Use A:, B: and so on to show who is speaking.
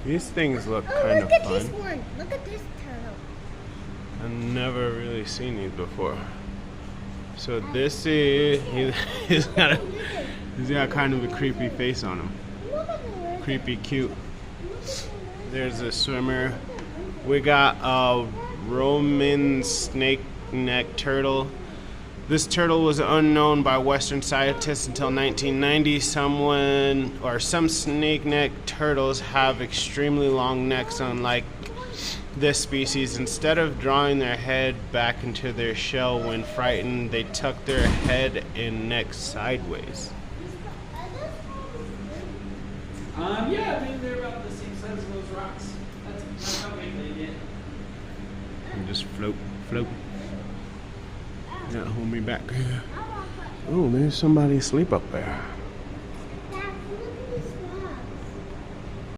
A: These things look
B: Oh,
A: kind
B: look
A: of
B: at
A: fun.
B: this one. Look at this turtle.
A: I've never really seen these before. So this is, he's got kind of a creepy face on him.
B: Look at the lizard.
A: Creepy cute. There's a swimmer. We got a Roman snake neck turtle. This turtle was unknown by Western scientists until 1990. Some snake neck turtles have extremely long necks, unlike this species. Instead of drawing their head back into their shell when frightened, they tuck their head and neck sideways.
C: Yeah, I mean, they're about the same size as those rocks. That's how big they get.
A: And just float. Yeah, hold me back. Oh, there's somebody asleep up there.